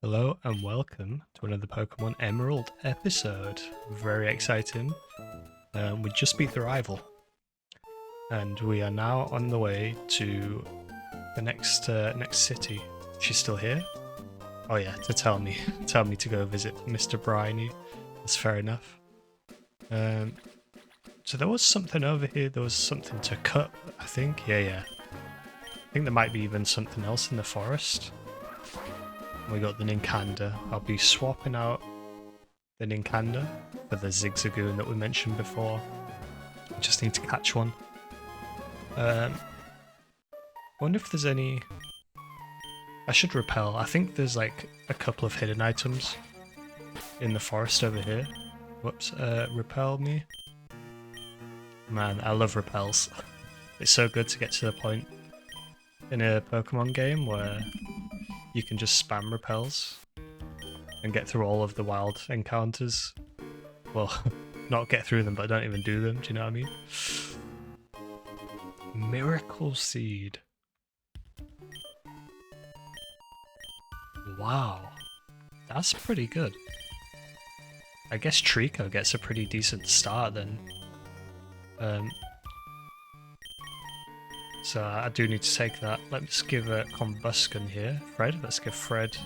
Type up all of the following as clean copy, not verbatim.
Hello and welcome to another Pokemon Emerald episode. Very exciting. We just beat the rival, and we are now on the way to the next city. She's still here. Oh yeah, to tell me to go visit Mr. BRAWLY. That's fair enough. So there was something over here. There was something to cut, I think. Yeah. I think there might be even something else in the forest. We got the Ninkanda. I'll be swapping out the Ninkanda for the Zigzagoon that we mentioned before. I just need to catch one. Wonder if there's any... I should repel. I think there's like a couple of hidden items in the forest over here. Whoops, repel me. Man, I love repels. It's so good to get to the point in a Pokemon game where you can just spam repels and get through all of the wild encounters. Well, not get through them, but don't even do them, do you know what I mean? Miracle Seed. Wow, that's pretty good. I guess Trico gets a pretty decent start then. So I do need to take that. Let's give a Combusken here. Let's give Fred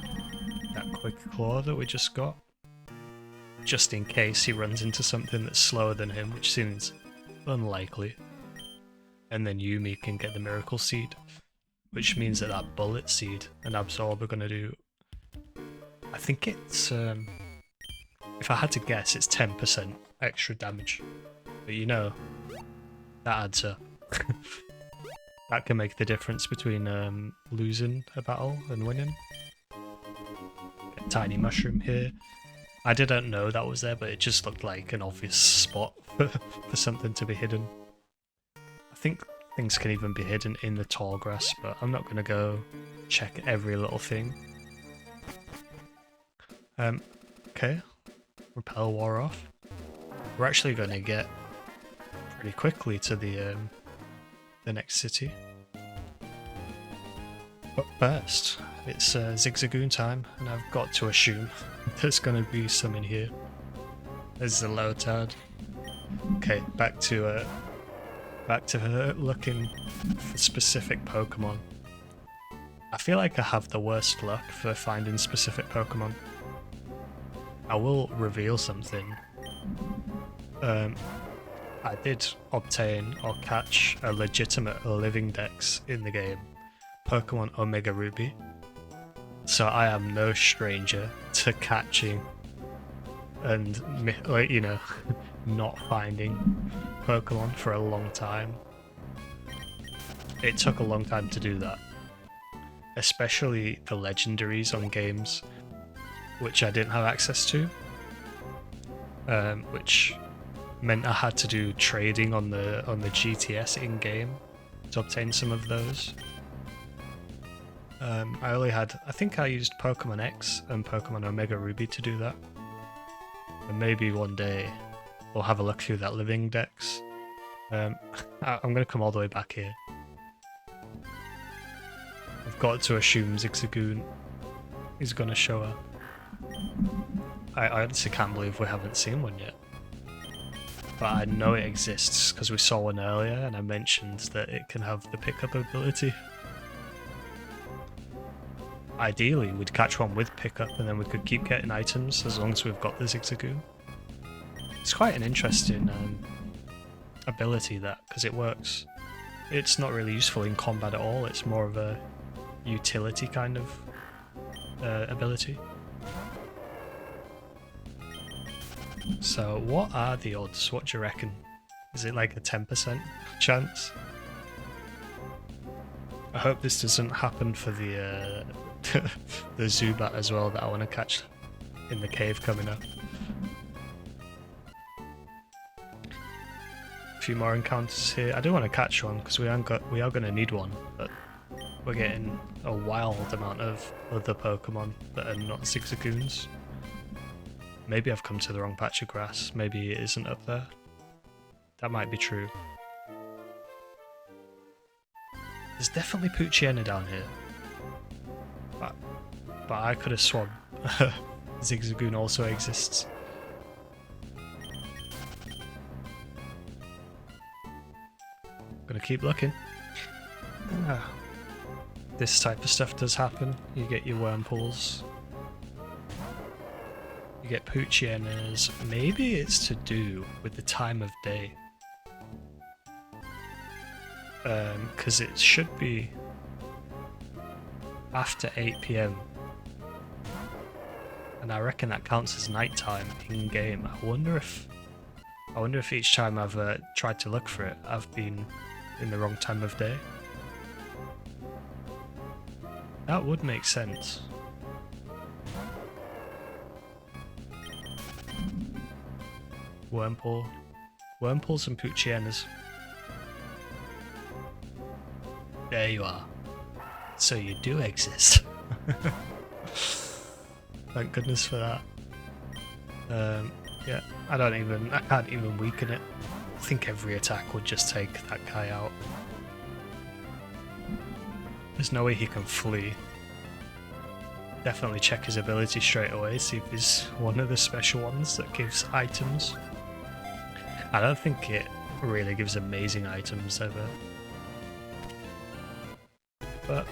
that quick claw that we just got. Just in case he runs into something that's slower than him, which seems unlikely. And then Yumi can get the Miracle Seed, which means that that Bullet Seed and Absorb are going to do... I think it's... if I had to guess, it's 10% extra damage. But you know, that adds up. That can make the difference between losing a battle and winning. Get a tiny mushroom here. I didn't know that was there, but it just looked like an obvious spot for something to be hidden. I think things can even be hidden in the tall grass, but I'm not going to go check every little thing. Okay, Repel wore off. We're actually going to get pretty quickly to the next city. But first, it's Zigzagoon time, and I've got to assume there's going to be some in here. There's the Lotad. Okay, back to looking for specific Pokemon. I feel like I have the worst luck for finding specific Pokemon. I will reveal something. I did obtain or catch a legitimate living dex in the game, Pokemon Omega Ruby, so I am no stranger to catching and, like, you know, not finding Pokemon for a long time. It took a long time to do that, especially the legendaries on games which I didn't have access to, which meant I had to do trading on the GTS in-game to obtain some of those. I think I used Pokemon X and Pokemon Omega Ruby to do that. And maybe one day we'll have a look through that living dex. I'm going to come all the way back here. I've got to assume Zigzagoon is going to show up. I honestly can't believe we haven't seen one yet. But I know it exists because we saw one earlier and I mentioned that it can have the pickup ability. Ideally, we'd catch one with pickup and then we could keep getting items as long as we've got the Zigzagoon. It's quite an interesting ability, that, because it works. It's not really useful in combat at all, it's more of a utility kind of ability. So what are the odds? What do you reckon? Is it like a 10% chance? I hope this doesn't happen for the the Zubat as well that I want to catch in the cave coming up. A few more encounters here. I do want to catch one because we are going to need one, but we're getting a wild amount of other Pokemon that are not Zigzagoons. Maybe I've come to the wrong patch of grass. Maybe it isn't up there. That might be true. There's definitely Poochyena down here. But I could have sworn Zigzagoon also exists. Gonna keep looking. This type of stuff does happen. You get your wormpools. You get Poochienas. Maybe it's to do with the time of day. Because it should be after 8 PM. And I reckon that counts as nighttime in game. I wonder if each time I've tried to look for it, I've been in the wrong time of day. That would make sense. Wormpool. Wormpools and Poochienas. There you are. So you do exist. Thank goodness for that. Yeah, I can't even weaken it. I think every attack would just take that guy out. There's no way he can flee. Definitely check his ability straight away, see if he's one of the special ones that gives items. I don't think it really gives amazing items ever. But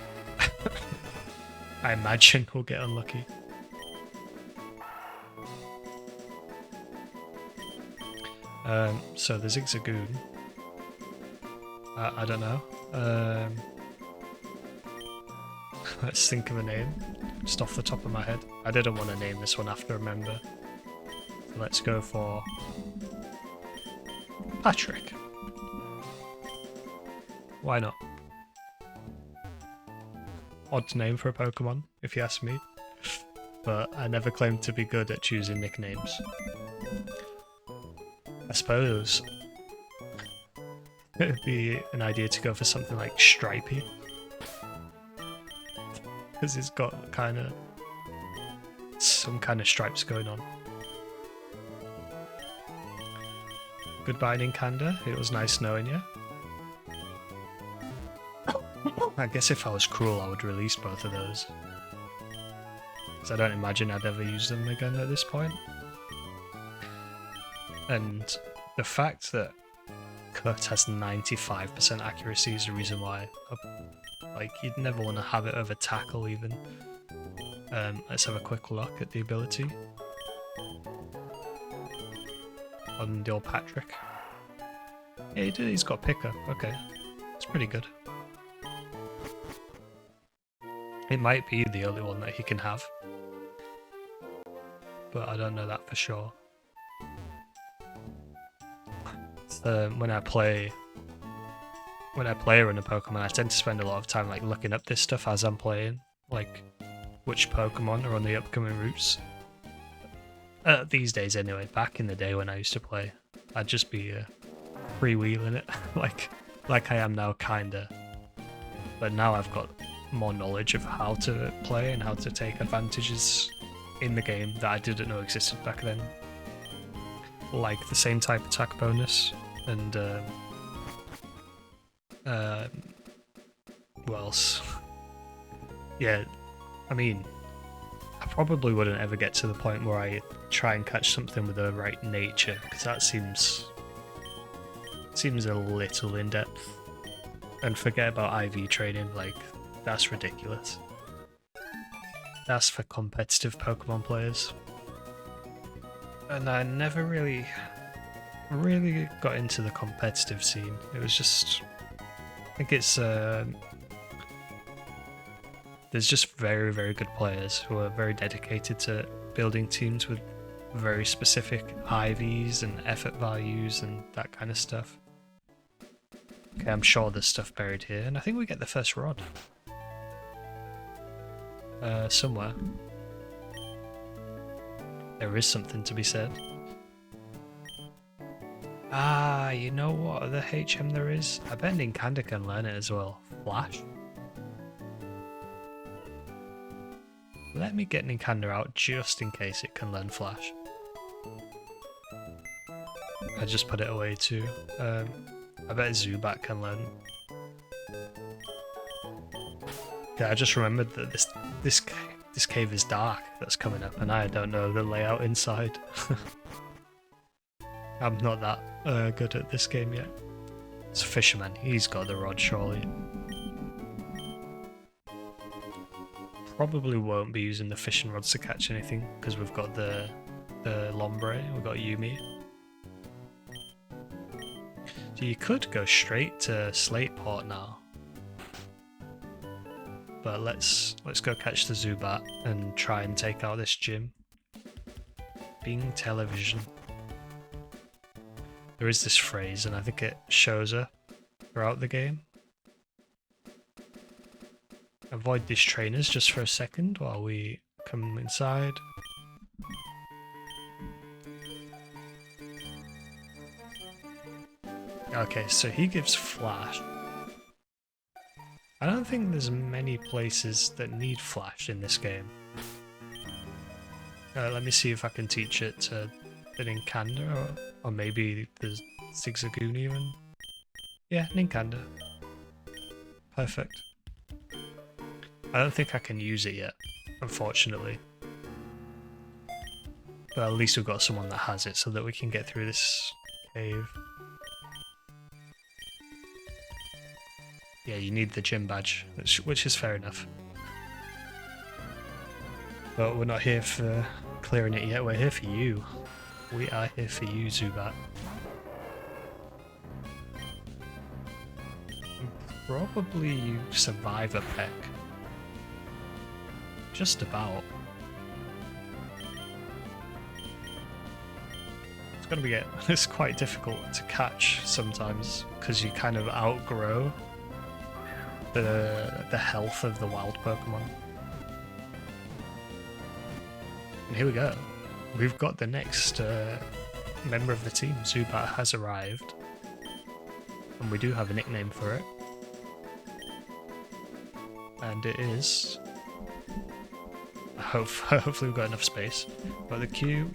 I imagine we'll get unlucky. So the Zigzagoon. I don't know. Let's think of a name. Just off the top of my head. I didn't want to name this one after a member. So let's go for Patrick. Why not? Odd name for a Pokemon, if you ask me. But I never claimed to be good at choosing nicknames. I suppose it'd be an idea to go for something like Stripey. Because it's got some kind of stripes going on. Goodbye, Ninkanda. It was nice knowing you. I guess if I was cruel, I would release both of those. Because I don't imagine I'd ever use them again at this point. And the fact that Cut has 95% accuracy is the reason why. Like, you'd never want to have it over Tackle even. Let's have a quick look at the ability on the old Patrick. Yeah, he's got Pickup. Okay, it's pretty good. It might be the only one that he can have, but I don't know that for sure. When I play or in a Pokemon, I tend to spend a lot of time like looking up this stuff as I'm playing, like which Pokemon are on the upcoming routes. These days anyway. Back in the day when I used to play, I'd just be freewheeling it like I am now, kinda. But now I've got more knowledge of how to play and how to take advantages in the game that I didn't know existed back then. Like the same type attack bonus and what else? Yeah, I mean, I probably wouldn't ever get to the point where I try and catch something with the right nature, because that seems a little in depth. And forget about IV training, like that's ridiculous. That's for competitive Pokemon players. And I never really got into the competitive scene. It was just, I think it's there's just very, very good players who are very dedicated to building teams with very specific IVs and effort values and that kind of stuff. Okay, I'm sure there's stuff buried here, and I think we get the first rod. Somewhere. There is something to be said. Ah, you know what other HM there is? I bet Ninkanda can learn it as well. Flash? Let me get Ninkanda out just in case it can learn Flash. I just put it away too. I bet Zubat can learn. Yeah, I just remembered that this cave is dark that's coming up, and I don't know the layout inside. I'm not that good at this game yet. It's a fisherman. He's got the rod, surely. Probably won't be using the fishing rods to catch anything because we've got the Lombre, we've got Yumi. So you could go straight to Slate Port now. But let's go catch the Zubat and try and take out this gym. Bing television. There is this phrase, and I think it shows up throughout the game. Avoid these trainers just for a second while we come inside. Okay, so he gives Flash. I don't think there's many places that need Flash in this game. Let me see if I can teach it to the Ninkanda, or maybe the Zigzagoon even. Yeah, Ninkanda. Perfect. I don't think I can use it yet, unfortunately. But at least we've got someone that has it so that we can get through this cave. Yeah, you need the gym badge, which is fair enough. But we're not here for clearing it yet, we're here for you. We are here for you, Zubat. Probably you survive a peck. Just about. It's quite difficult to catch sometimes because you kind of outgrow the health of the wild Pokemon. And here we go. We've got the next member of the team. Zubat has arrived. And we do have a nickname for it. And it is... Hopefully we've got enough space. Got the Q.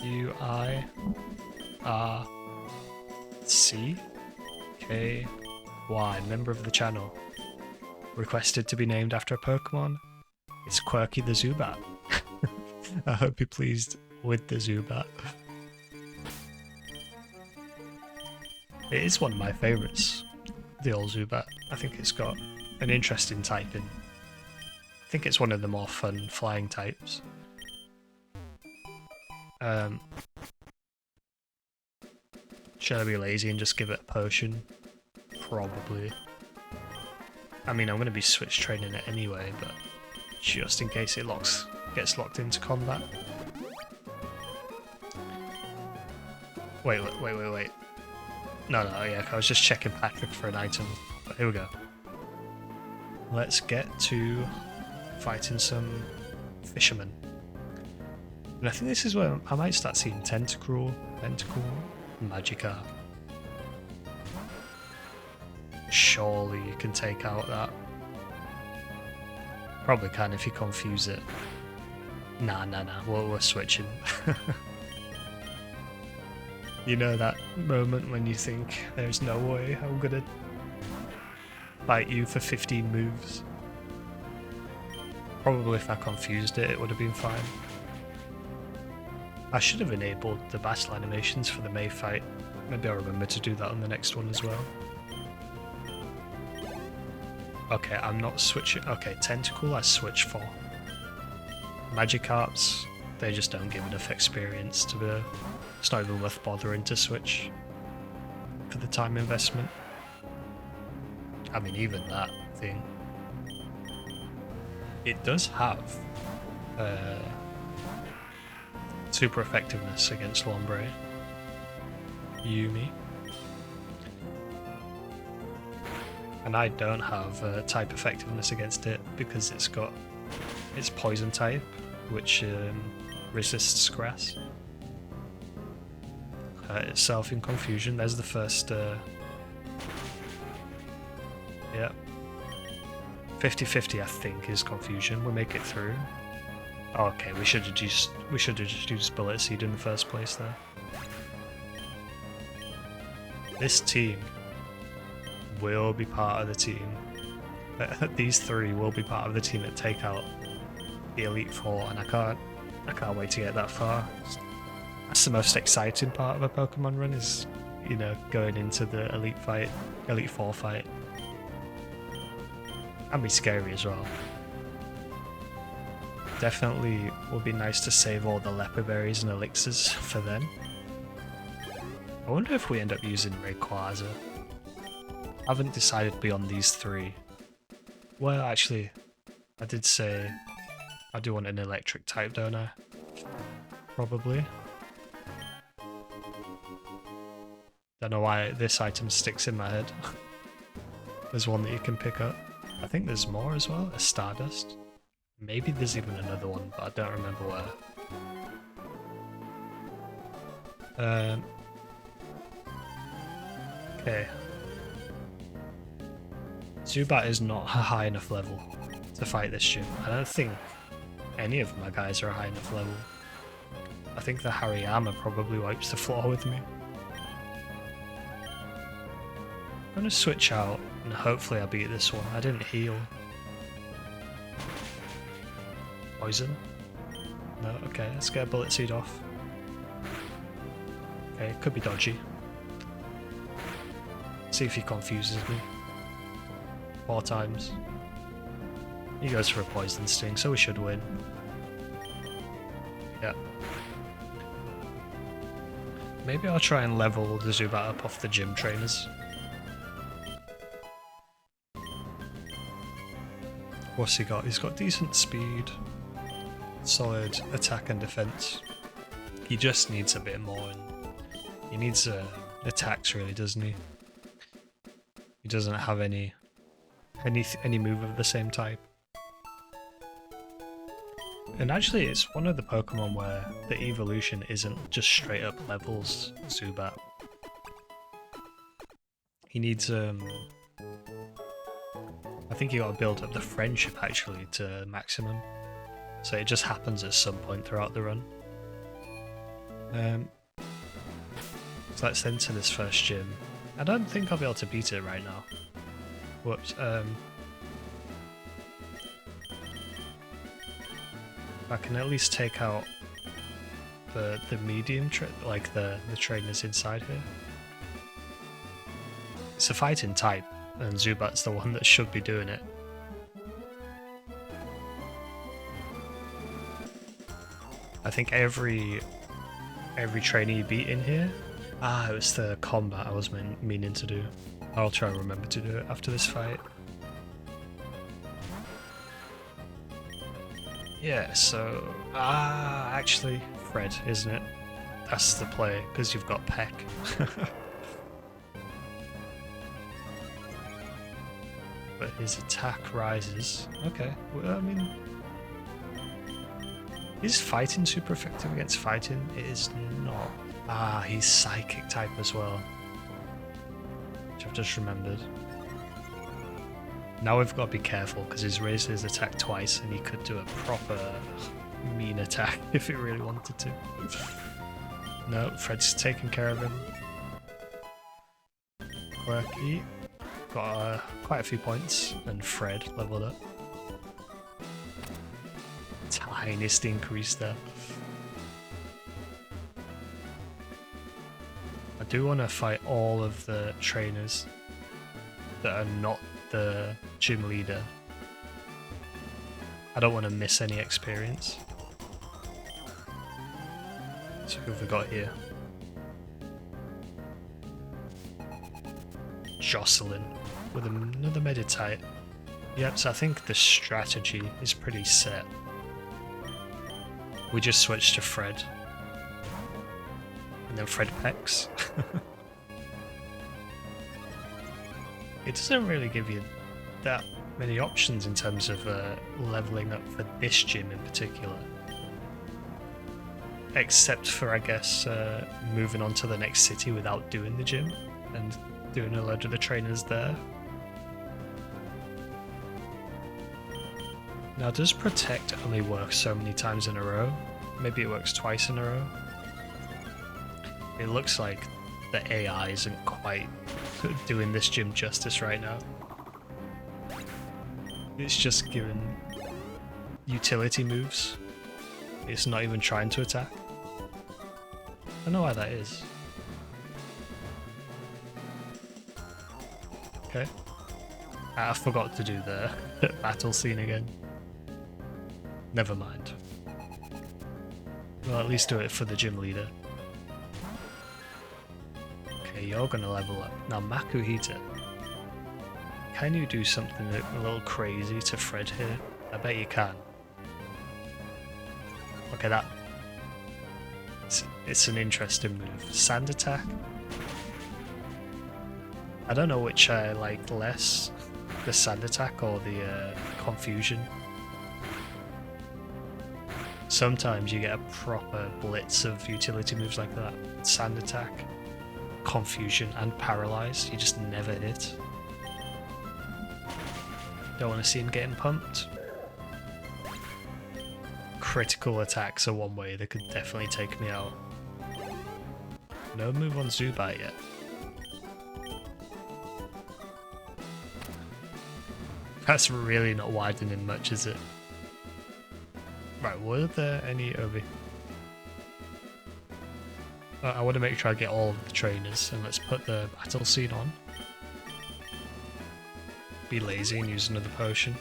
U-I-R-C-K-Y, member of the channel. Requested to be named after a Pokemon. It's Quirky the Zubat. I hope you're pleased with the Zubat. It is one of my favourites, the old Zubat. I think it's got an interesting typing. I think it's one of the more fun flying types. Should I be lazy and just give it a potion? Probably. I mean, I'm going to be switch training it anyway, but just in case it gets locked into combat. Wait. No, yeah, I was just checking Patrick for an item. But here we go. Let's get to fighting some fishermen. And I think this is where I might start seeing Tentacle, Magikarp. Surely you can take out that. Probably can if you confuse it. Nah, we're switching. You know that moment when you think there's no way I'm gonna fight you for 15 moves? Probably if I confused it, it would have been fine. I should have enabled the battle animations for the May fight. Maybe I'll remember to do that on the next one as well. Okay, I'm not switching. Okay, Tentacle I switch for. Magikarps, they just don't give enough experience to be... It's not even worth bothering to switch for the time investment. I mean, even that thing. It does have super effectiveness against Lombre. Yumi. And I don't have type effectiveness against it because it's got its poison type, which resists grass. Itself in confusion. There's the first. Yeah. 50-50 I think is confusion. We'll make it through. Oh, okay, we should have just used Bullet Seed in the first place there. This team will be part of the team But these three will be part of the team that take out the Elite Four, and I can't wait to get that far. That's the most exciting part of a Pokemon run, is, you know, going into the Elite Four fight. And be scary as well. Definitely would be nice to save all the leper berries and elixirs for them. I wonder if we end up using Rayquaza. I haven't decided beyond these three. Well, actually, I did say I do want an electric type, don't I? Probably. Don't know why this item sticks in my head. There's one that you can pick up. I think there's more as well, a Stardust. Maybe there's even another one, but I don't remember where. Okay. Zubat is not a high enough level to fight this gym. I don't think any of my guys are a high enough level. I think the Hariyama probably wipes the floor with me. I'm gonna switch out and hopefully I beat this one. I didn't heal. Poison? No, okay, let's get a Bullet Seed off. Okay, could be dodgy. See if he confuses me. 4 times. He goes for a Poison Sting, so we should win. Yeah. Maybe I'll try and level the Zubat up off the gym trainers. What's he got? He's got decent speed, solid attack and defense. He just needs a bit more, and he needs attacks, really, doesn't he? He doesn't have any move of the same type. And actually, it's one of the Pokemon where the evolution isn't just straight up levels Zubat. He needs I think you gotta build up the friendship actually to maximum. So it just happens at some point throughout the run. So let's enter this first gym. I don't think I'll be able to beat it right now. Whoops. I can at least take out the medium like the trainers inside here. It's a fighting type, and Zubat's the one that should be doing it. I think every trainer you beat in here. It was the combat I was meaning to do. I'll try and remember to do it after this fight. Yeah, so... actually, Fred, isn't it? That's the play, because you've got Peck. But his attack rises. Okay, well, I mean... Is fighting super effective against fighting? It is not. He's psychic type as well. Which I've just remembered. Now we've got to be careful because he's raised his attack twice and he could do a proper mean attack if he really wanted to. No, Fred's taking care of him. Quirky. Got quite a few points and Fred leveled up. Tiniest increase there. I do want to fight all of the trainers that are not the gym leader. I don't want to miss any experience. So who have we got here? Jocelyn with another Meditite. Yep, so I think the strategy is pretty set. We just switched to Fred. And then Fred pecks. It doesn't really give you that many options in terms of leveling up for this gym in particular. Except for, I guess, moving on to the next city without doing the gym and doing a load of the trainers there. Now, does Protect only work so many times in a row? Maybe it works twice in a row? It looks like the AI isn't quite doing this gym justice right now. It's just given utility moves. It's not even trying to attack. I don't know why that is. Okay. I forgot to do the battle scene again. Never mind. Well, at least do it for the gym leader. Okay, you're gonna level up. Now, Makuhita. Can you do something a little crazy to Fred here? I bet you can. Okay, that... It's an interesting move. Sand attack? I don't know which I like less. The sand attack or the confusion. Sometimes you get a proper blitz of utility moves like that. Sand attack, confusion and paralyze. You just never hit. Don't want to see him getting pumped. Critical attacks are one way that could definitely take me out. No move on Zubat yet. That's really not widening much, is it? Right, were there any over here? I want to make sure I get all of the trainers, and let's put the battle scene on. Be lazy and use another potion.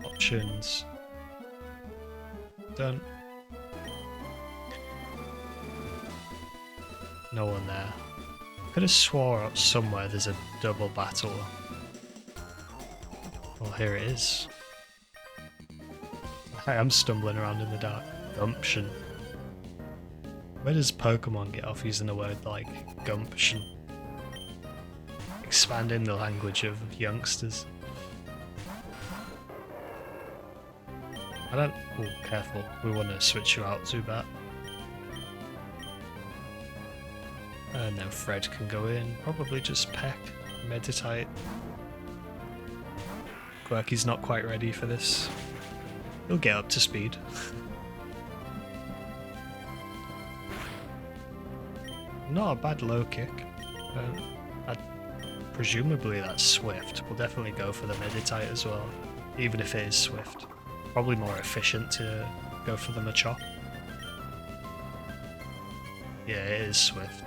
Options. Done. No one there. Could have swore up somewhere there's a double battle. Well, here it is. I am stumbling around in the dark. Gumption. Where does Pokemon get off using the word like gumption? Expanding the language of youngsters. I don't... Oh, careful. We want to switch you out, Zubat. And then Fred can go in. Probably just peck. Meditate. Quirky's not quite ready for this. He'll get up to speed. Not a bad low kick. Presumably that's Swift. We'll definitely go for the Meditate as well, even if it is Swift. Probably more efficient to go for the Machop. Yeah, it is Swift.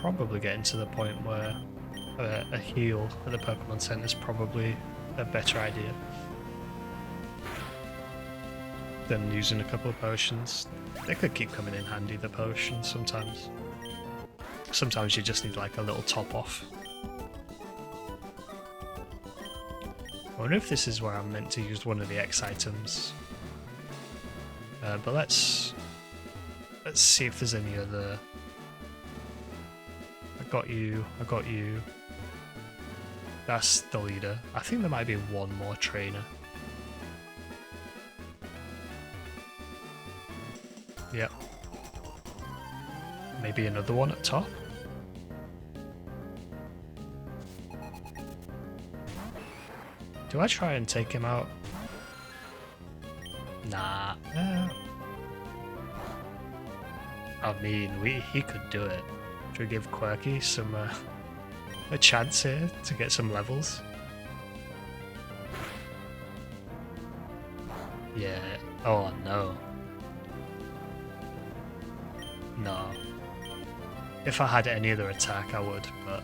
Probably getting to the point where a heal at the Pokemon Center is probably a better idea than using a couple of potions. They could keep coming in handy, the potions, sometimes. Sometimes you just need like a little top off. I wonder if this is where I'm meant to use one of the X items. But let's see if there's any other... I got you. That's the leader. I think there might be one more trainer. Yep. Maybe another one at top? Do I try and take him out? Nah. I mean, he could do it. Should we give Quirky some a chance here to get some levels? Yeah. Oh no. No. If I had any other attack, I would, but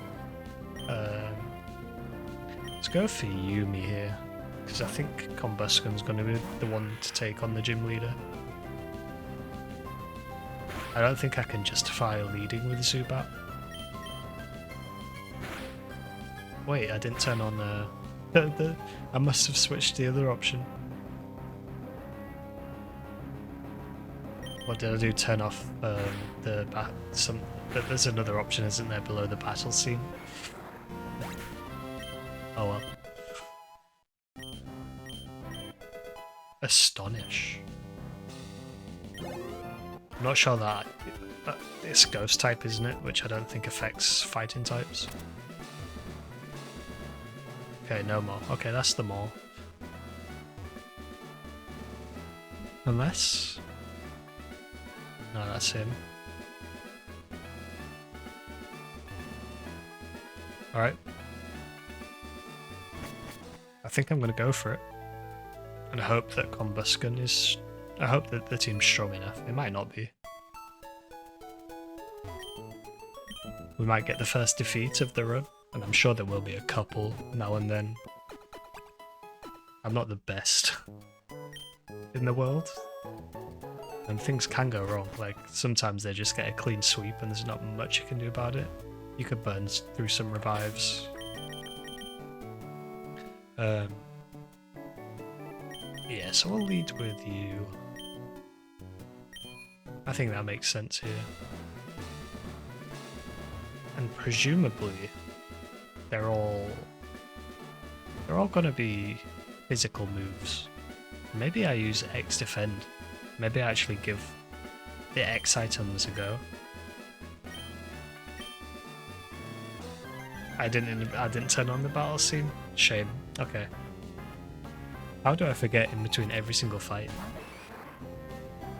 let's go for Yumi here, because I think Combusken's going to be the one to take on the gym leader. I don't think I can justify leading with Zubat. Wait, I didn't turn on I must have switched the other option. What did I do? Turn off there's another option, isn't there, below the battle scene? Oh well. Astonish. I'm not sure that it's ghost type, isn't it? Which I don't think affects fighting types. Okay, no more. Okay, that's the more. Unless... No, that's him. Alright. I think I'm going to go for it. And I hope that Combusken is... I hope that the team's strong enough. It might not be. We might get the first defeat of the run. And I'm sure there will be a couple now and then. I'm not the best in the world. And things can go wrong. Like, sometimes they just get a clean sweep and there's not much you can do about it. You could burn through some revives. Yeah, so we'll lead with you. I think that makes sense here. And presumably, they're all gonna be physical moves. Maybe I use X defend. Maybe I actually give the X items a go. I didn't turn on the battle scene. Shame. Okay. How do I forget in between every single fight?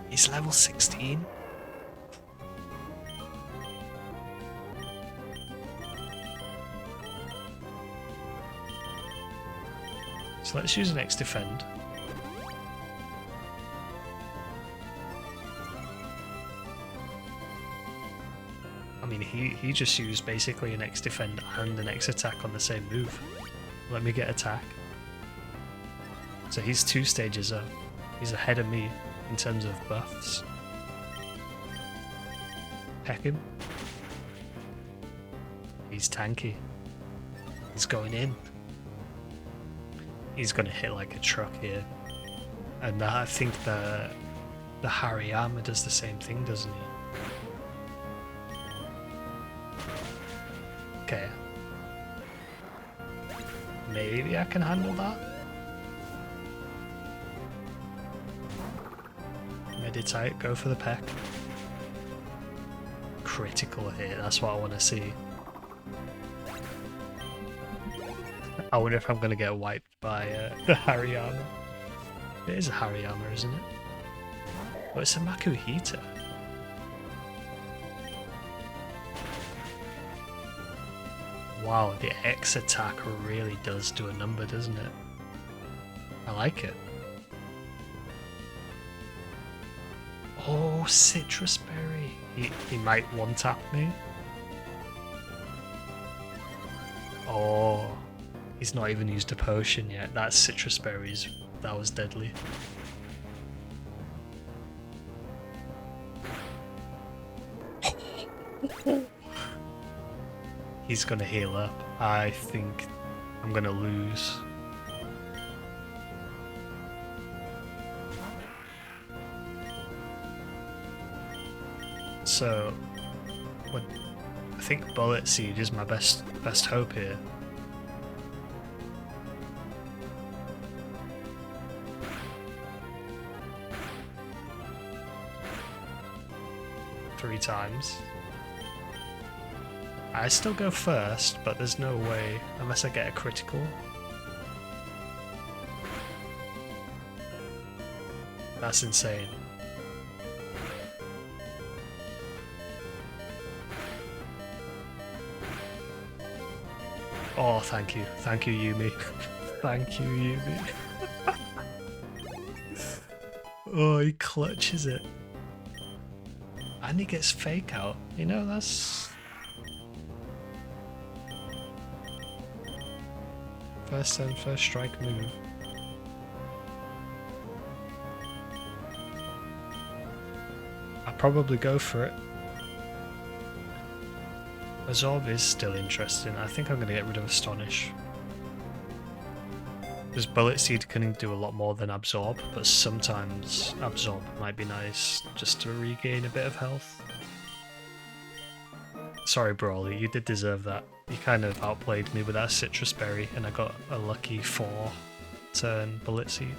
He's level 16? So let's use an X defend. I mean, he just used basically an X defend and an X attack on the same move. Let me get attack. So he's 2 stages up. He's ahead of me in terms of buffs. Peck him. He's tanky. He's going in. He's gonna hit like a truck here. And I think the Hariyama does the same thing, doesn't he? Okay. Maybe I can handle that. Meditate, go for the peck. Critical hit, that's what I want to see. I wonder if I'm going to get wiped by the Hariyama. It is a Hariyama, isn't it? Oh, it's a Makuhita. Wow, the X attack really does do a number, doesn't it? I like it. Oh, citrus berry. He might one-tap me. Oh, he's not even used a potion yet. That's citrus berries. That was deadly. He's gonna heal up. I think I'm gonna lose. So, I think Bullet Seed is my best hope here. Three times. I still go first, but there's no way, unless I get a critical. That's insane. Oh, thank you. Thank you, Yumi. Thank you, Yumi. Oh, he clutches it. And he gets fake out. You know, that's... First turn, first strike move. I'll probably go for it. Absorb is still interesting. I think I'm going to get rid of Astonish. Because Bullet Seed can do a lot more than Absorb, but sometimes Absorb might be nice just to regain a bit of health. Sorry, Brawly, you did deserve that. You kind of outplayed me with that Citrus Berry, and I got a lucky 4-turn Bullet Seed.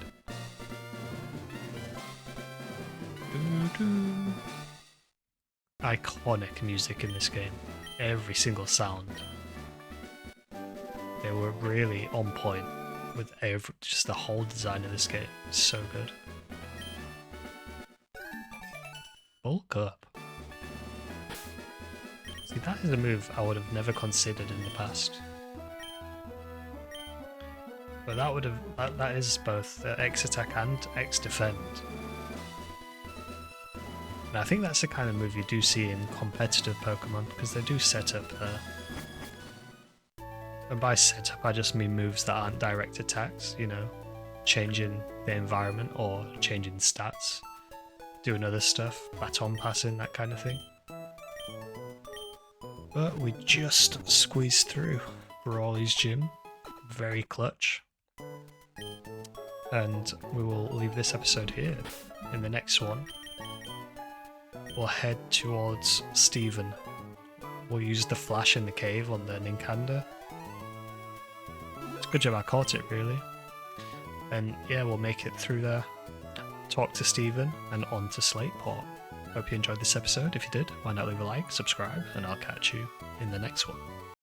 Doo-doo. Iconic music in this game. Every single sound. They were really on point with just the whole design of this game. It's so good. Bulk up. See, that is a move I would have never considered in the past. But that would have that is both X attack and X defend. And I think that's the kind of move you do see in competitive Pokemon, because they do set up and by setup I just mean moves that aren't direct attacks, you know, changing the environment or changing stats, doing other stuff, baton passing, that kind of thing. But we just squeezed through Brawly's gym, very clutch. And we will leave this episode here. In the next one, we'll head towards Steven. We'll use the flash in the cave on the Ninkanda. It's a good job I caught it, really. And yeah, we'll make it through there, talk to Steven, and on to Slateport. Hope you enjoyed this episode. If you did, why not leave a like, subscribe, and I'll catch you in the next one.